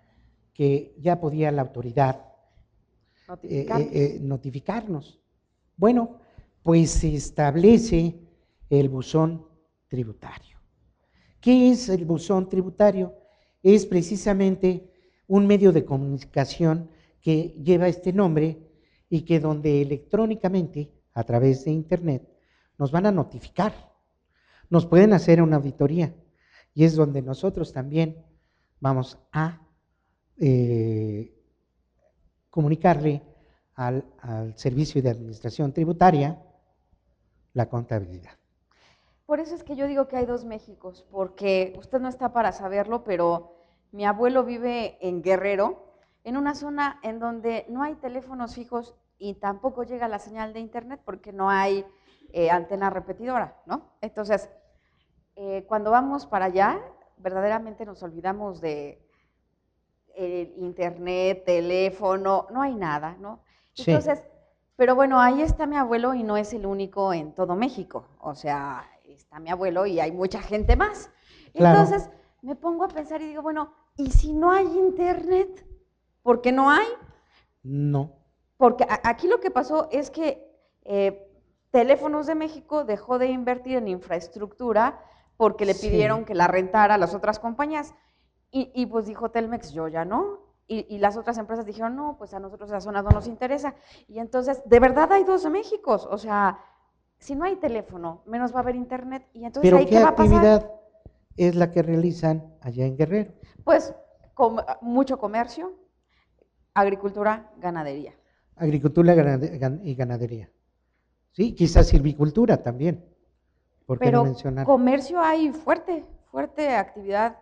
que ya podía la autoridad notificarnos. Bueno, pues se establece el buzón tributario. ¿Qué es el buzón tributario? Es precisamente un medio de comunicación que lleva este nombre y que donde electrónicamente, a través de internet, nos van a notificar, nos pueden hacer una auditoría y es donde nosotros también vamos a comunicarle al Servicio de Administración Tributaria la contabilidad. Por eso es que yo digo que hay 2 Méxicos, porque usted no está para saberlo, pero mi abuelo vive en Guerrero, en una zona en donde no hay teléfonos fijos y tampoco llega la señal de internet porque no hay antena repetidora, ¿no? Entonces, cuando vamos para allá, verdaderamente nos olvidamos de internet, teléfono, no hay nada, ¿no? Entonces, sí. Pero bueno, ahí está mi abuelo y no es el único en todo México, o sea, está mi abuelo y hay mucha gente más. Claro. Entonces, me pongo a pensar y digo, bueno, ¿y si no hay internet? ¿Por qué no hay? No. Porque aquí lo que pasó es que Teléfonos de México dejó de invertir en infraestructura porque le pidieron que la rentara a las otras compañías. Y pues dijo Telmex, yo ya no. Y las otras empresas dijeron, no, pues a nosotros esa zona no nos interesa. Y entonces, de verdad hay 2 Méxicos. O sea, si no hay teléfono, menos va a haber internet. Y entonces, ¿pero ¿ahí qué qué va a pasar? actividad es la que realizan allá en Guerrero? Pues mucho comercio, agricultura, ganadería. Agricultura y ganadería. Sí, quizás silvicultura también. ¿Por qué no mencionar? Pero comercio hay fuerte actividad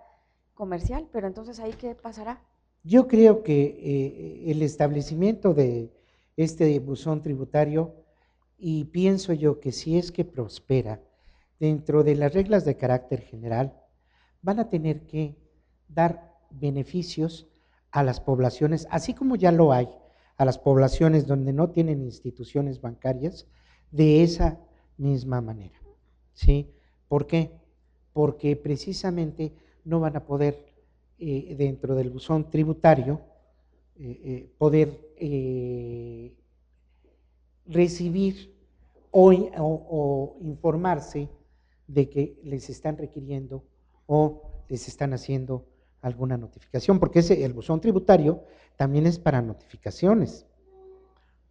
comercial, pero entonces ¿ahí qué pasará? Yo creo que el establecimiento de este buzón tributario, y pienso yo que si es que prospera dentro de las reglas de carácter general, van a tener que dar beneficios a las poblaciones, así como ya lo hay, a las poblaciones donde no tienen instituciones bancarias, de esa misma manera. ¿Sí? ¿Por qué? Porque precisamente no van a poder dentro del buzón tributario poder recibir o informarse de que les están requiriendo o les están haciendo alguna notificación, porque el buzón tributario también es para notificaciones.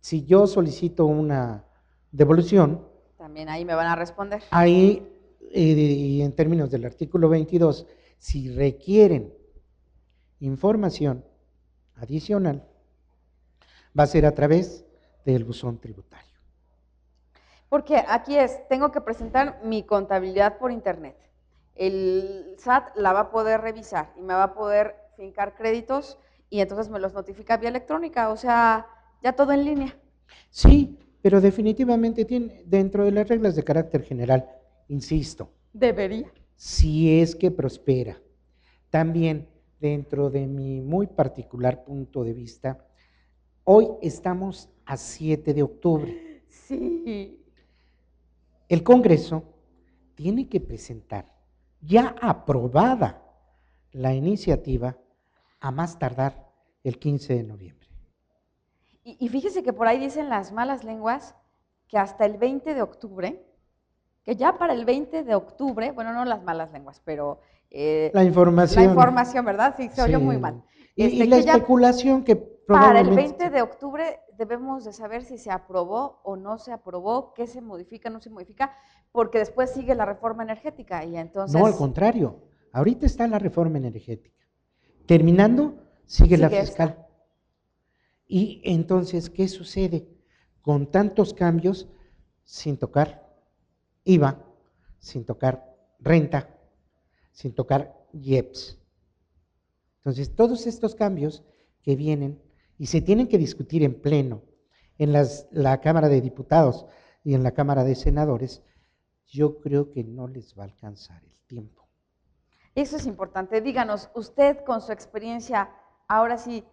Si yo solicito una devolución, también ahí me van a responder. Ahí, en términos del artículo 22, si requieren información adicional, va a ser a través del buzón tributario. Porque aquí tengo que presentar mi contabilidad por internet, el SAT la va a poder revisar y me va a poder fincar créditos y entonces me los notifica vía electrónica, o sea, ya todo en línea. Sí, pero definitivamente tiene, dentro de las reglas de carácter general, insisto, Debería. si es que prospera. También, dentro de mi muy particular punto de vista, hoy estamos a 7 de octubre. Sí. El Congreso tiene que presentar ya aprobada la iniciativa a más tardar el 15 de noviembre. Y fíjese que por ahí dicen las malas lenguas que hasta el 20 de octubre, que ya para el 20 de octubre, bueno, no las malas lenguas, pero La información. ¿verdad? Sí, se oyó muy mal. Y la Que ya especulación que para el probablemente… 20 de octubre debemos de saber si se aprobó o no se aprobó, qué se modifica, no se modifica, porque después sigue la reforma energética y entonces… No, al contrario, ahorita está la reforma energética. Terminando, sigue la fiscal. esta. Y entonces, ¿qué sucede? Con tantos cambios, sin tocar IVA, sin tocar renta, sin tocar IEPS. Entonces, todos estos cambios que vienen y se tienen que discutir en pleno en la Cámara de Diputados y en la Cámara de Senadores, yo creo que no les va a alcanzar el tiempo. Eso es importante. Díganos, usted con su experiencia, ahora sí,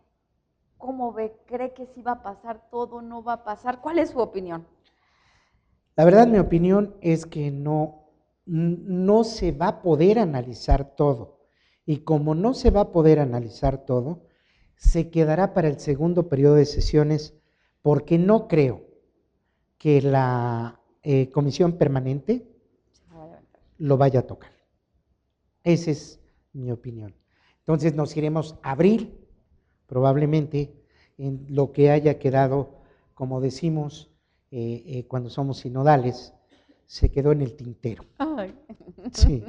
¿cómo ve? ¿Cree que sí va a pasar todo, no va a pasar? ¿Cuál es su opinión? La verdad, mi opinión es que no se va a poder analizar todo. Y como no se va a poder analizar todo, se quedará para el segundo periodo de sesiones, porque no creo que la comisión permanente lo vaya a tocar. Esa es mi opinión. Entonces nos iremos a abril, probablemente, en lo que haya quedado, como decimos cuando somos sinodales, se quedó en el tintero. Ay. Sí,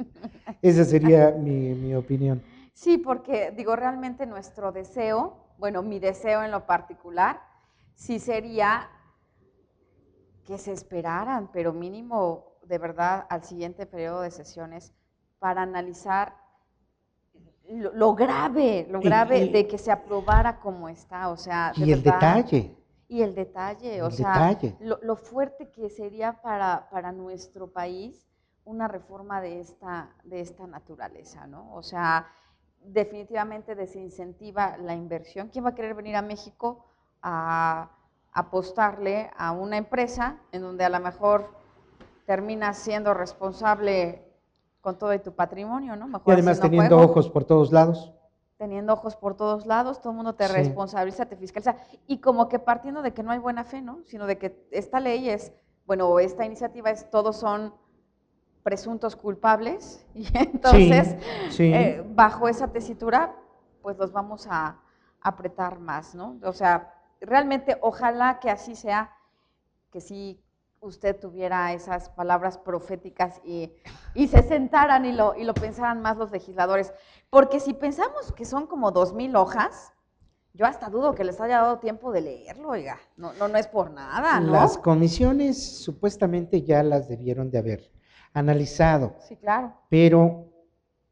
esa sería mi opinión. Sí, porque digo, realmente nuestro deseo, bueno, mi deseo en lo particular, sí sería que se esperaran, pero mínimo, de verdad, al siguiente periodo de sesiones para analizar lo grave de que se aprobara como está, o sea, de Y el verdad. detalle. Y el detalle, o El sea, detalle. lo fuerte que sería para nuestro país una reforma de esta naturaleza, ¿no? O sea, definitivamente desincentiva la inversión. ¿Quién va a querer venir a México a apostarle a una empresa en donde a lo mejor terminas siendo responsable con todo tu patrimonio, ¿no? Mejor Y además así no teniendo juego. ojos por todos lados. Teniendo ojos por todos lados, todo el mundo te Sí. responsabiliza, te fiscaliza, y como que partiendo de que no hay buena fe, ¿no? Sino de que esta ley es, bueno, esta iniciativa es, todos son presuntos culpables, y entonces, sí. bajo esa tesitura, pues los vamos a apretar más, ¿no? O sea, realmente, ojalá que así sea, que sí usted tuviera esas palabras proféticas y se sentaran y lo pensaran más los legisladores. Porque si pensamos que son como 2000 hojas, yo hasta dudo que les haya dado tiempo de leerlo, oiga. No es por nada, ¿no? Las comisiones supuestamente ya las debieron de haber analizado. Sí, claro. Pero,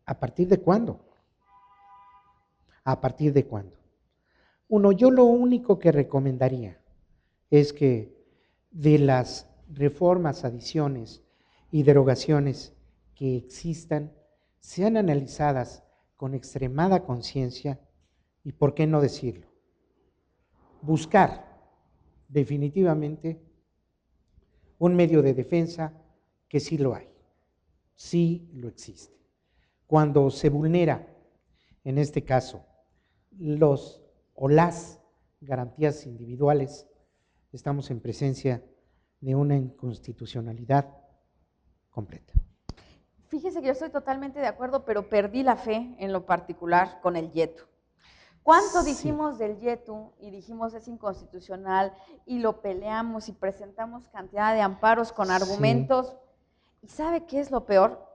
¿a partir de cuándo? ¿A partir de cuándo? Uno, yo lo único que recomendaría es que de las reformas, adiciones y derogaciones que existan, sean analizadas con extremada conciencia y, ¿por qué no decirlo? Buscar definitivamente un medio de defensa que sí lo hay, sí lo existe. Cuando se vulnera, en este caso, los o las garantías individuales, estamos en presencia de una inconstitucionalidad completa. Fíjese que yo estoy totalmente de acuerdo, pero perdí la fe en lo particular con el YETU. ¿Cuánto dijimos del YETU y dijimos es inconstitucional y lo peleamos y presentamos cantidad de amparos con argumentos? ¿Y sabe qué es lo peor?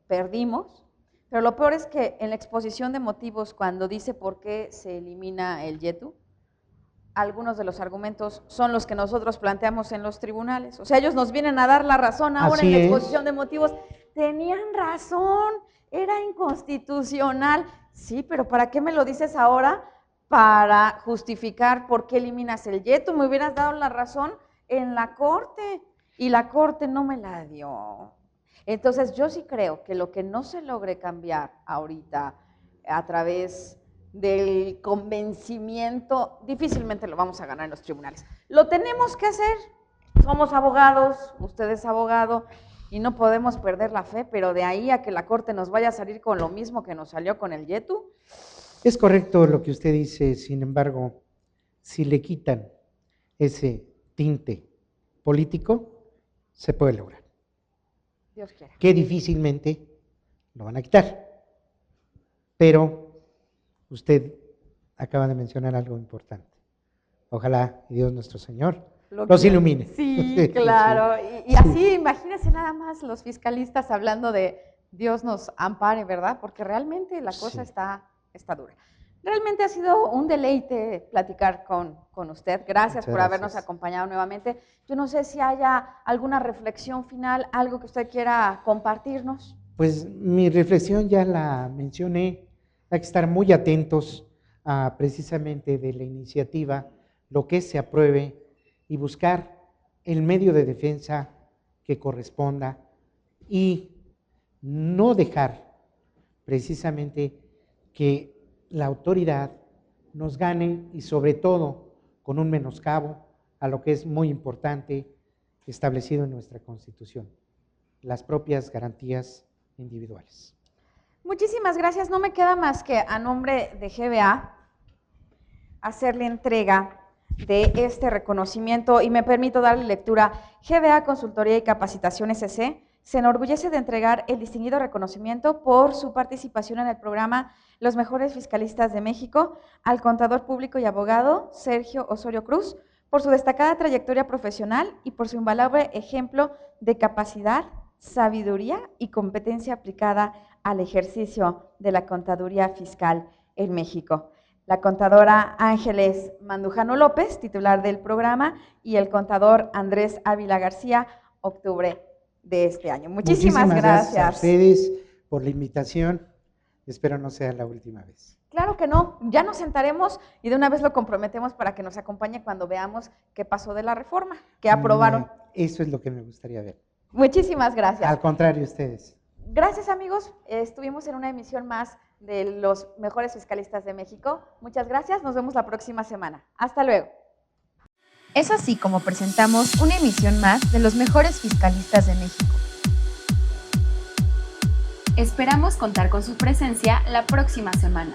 Perdimos, pero lo peor es que en la exposición de motivos, cuando dice por qué se elimina el YETU, algunos de los argumentos son los que nosotros planteamos en los tribunales. O sea, ellos nos vienen a dar la razón ahora en la exposición de motivos. Tenían razón, era inconstitucional. Sí, pero ¿para qué me lo dices ahora? Para justificar por qué eliminas el YETU. Me hubieras dado la razón en la Corte y la Corte no me la dio. Entonces yo sí creo que lo que no se logre cambiar ahorita a través del convencimiento, difícilmente lo vamos a ganar en los tribunales. Lo tenemos que hacer, somos abogados, usted es abogado y no podemos perder la fe, pero de ahí a que la Corte nos vaya a salir con lo mismo que nos salió con el YETU. Es correcto lo que usted dice, sin embargo, si le quitan ese tinte político, se puede lograr. Dios quiera. Que difícilmente lo van a quitar. Pero usted acaba de mencionar algo importante. Ojalá Dios nuestro Señor los ilumine. Sí, claro. Y así, imagínense nada más los fiscalistas hablando de Dios nos ampare, ¿verdad? Porque realmente la cosa está dura. Realmente ha sido un deleite platicar con usted. Gracias por habernos acompañado nuevamente. Yo no sé si haya alguna reflexión final, algo que usted quiera compartirnos. Pues mi reflexión ya la mencioné. Hay que estar muy atentos a precisamente de la iniciativa, lo que se apruebe y buscar el medio de defensa que corresponda y no dejar precisamente que la autoridad nos gane y sobre todo con un menoscabo a lo que es muy importante establecido en nuestra Constitución, las propias garantías individuales. Muchísimas gracias. No me queda más que a nombre de GBA hacerle entrega de este reconocimiento y me permito darle lectura. GBA Consultoría y Capacitación SC se enorgullece de entregar el distinguido reconocimiento por su participación en el programa Los Mejores Fiscalistas de México al contador público y abogado Sergio Osorio Cruz por su destacada trayectoria profesional y por su invaluable ejemplo de capacidad, sabiduría y competencia aplicada al ejercicio de la contaduría fiscal en México. La contadora Ángeles Mandujano López, titular del programa, y el contador Andrés Ávila García, octubre de este año. Muchísimas gracias a ustedes por la invitación. Espero no sea la última vez. Claro que no, ya nos sentaremos y de una vez lo comprometemos para que nos acompañe cuando veamos qué pasó de la reforma, que aprobaron. Eso es lo que me gustaría ver. Muchísimas gracias. Al contrario, ustedes. Gracias, amigos. Estuvimos en una emisión más de Los Mejores Fiscalistas de México. Muchas gracias. Nos vemos la próxima semana. Hasta luego. Es así como presentamos una emisión más de Los Mejores Fiscalistas de México. Esperamos contar con su presencia la próxima semana.